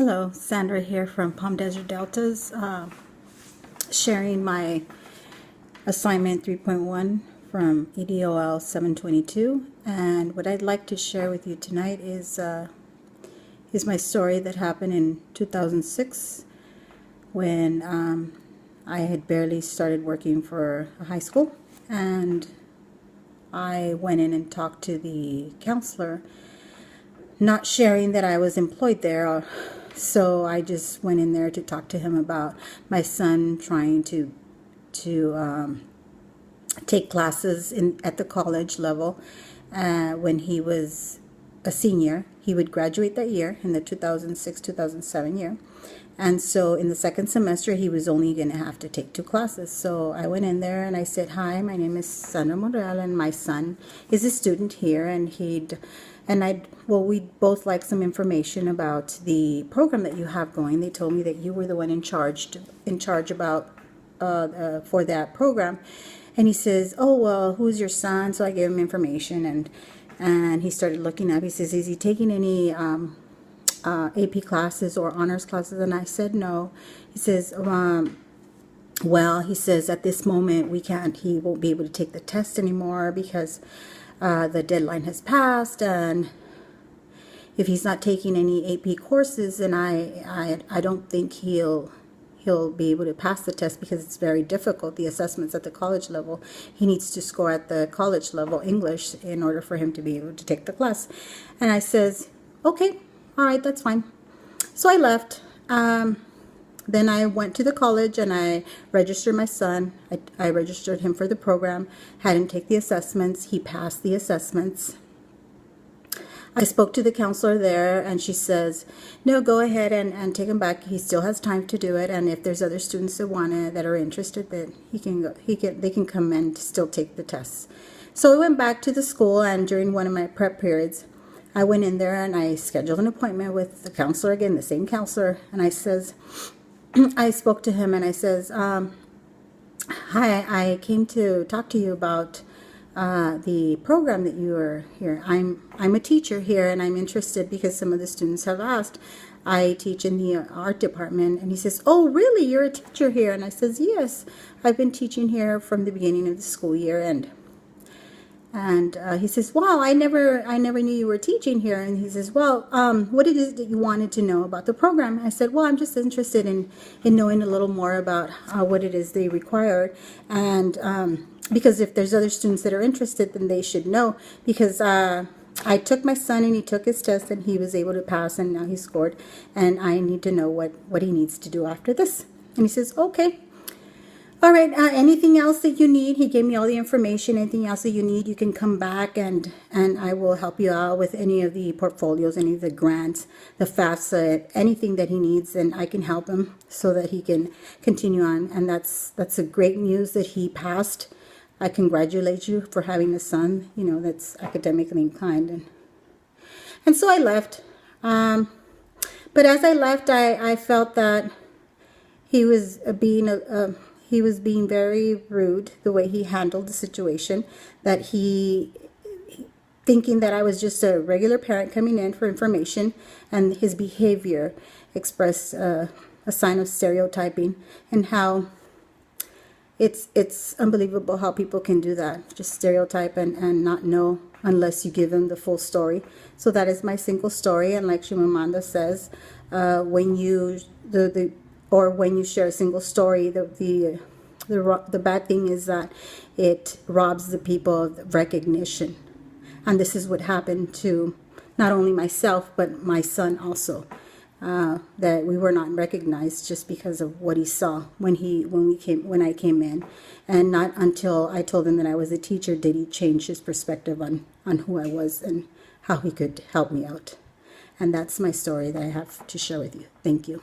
Hello, Sandra here from Palm Desert Deltas, sharing my assignment 3.1 from EDOL 722. And what I'd like to share with you tonight is my story that happened in 2006 when I had barely started working for a high school, and I went in and talked to the counselor, not sharing that I was employed there. So I just went in there to talk to him about my son trying to take classes at the college level. When he was a senior, he would graduate that year in the 2006-2007 year. And so in the second semester, he was only going to have to take 2 classes. So I went in there and I said, "Hi, my name is Sandra and my son is a student here, and we'd both like some information about the program that you have going. They told me that you were the one in charge about for that program." And he says, "Oh, well, who's your son?" So I gave him information, and he started looking up. He says, "Is he taking any AP classes or honors classes?" And I said, "No." He says, "Well," he says, "at this moment he won't be able to take the test anymore because the deadline has passed, and if he's not taking any AP courses, then I don't think he'll be able to pass the test because it's very difficult, the assessments at the college level. He needs to score at the college level English in order for him to be able to take the class." And I says, "Okay, all right, that's fine." So I left. Then I went to the college and I registered my son. I registered him for the program, had him take the assessments. He passed the assessments. I spoke to the counselor there, and she says, "No, go ahead and take him back. He still has time to do it, and if there's other students that are interested, that they can come and still take the tests." So I went back to the school, and during one of my prep periods, I went in there and I scheduled an appointment with the counselor again, the same counselor, and I says, I spoke to him and I says, "Hi, I came to talk to you about the program that you are here. I'm a teacher here, and I'm interested because some of the students have asked. I teach in the art department." And he says, "Oh, really? You're a teacher here?" And I says, "Yes, I've been teaching here from the beginning of the school year." And he says, "Wow, I never knew you were teaching here." And he says, "Well, what it is that you wanted to know about the program?" I said, "Well, I'm just interested in knowing a little more about what it is they require, and because if there's other students that are interested, then they should know, because I took my son and he took his test and he was able to pass, and now he scored, and I need to know what he needs to do after this." And he says, "Okay. All right, anything else that you need?" He gave me all the information. "Anything else that you need, you can come back and I will help you out with any of the portfolios, any of the grants, the FAFSA, anything that he needs, and I can help him so that he can continue on." And that's a great news that he passed. I congratulate you for having a son, that's academically inclined. And so I left. But as I left, I felt that he was being very rude, the way he handled the situation, that thinking that I was just a regular parent coming in for information, and his behavior expressed a sign of stereotyping, and how it's unbelievable how people can do that, just stereotype and not know unless you give them the full story. So that is my single story, and like Shimamanda says, when you share a single story, the bad thing is that it robs the people of recognition. And this is what happened to not only myself, but my son also, that we were not recognized just because of what he saw when I came in. And not until I told him that I was a teacher did he change his perspective on who I was and how he could help me out. And that's my story that I have to share with you. Thank you.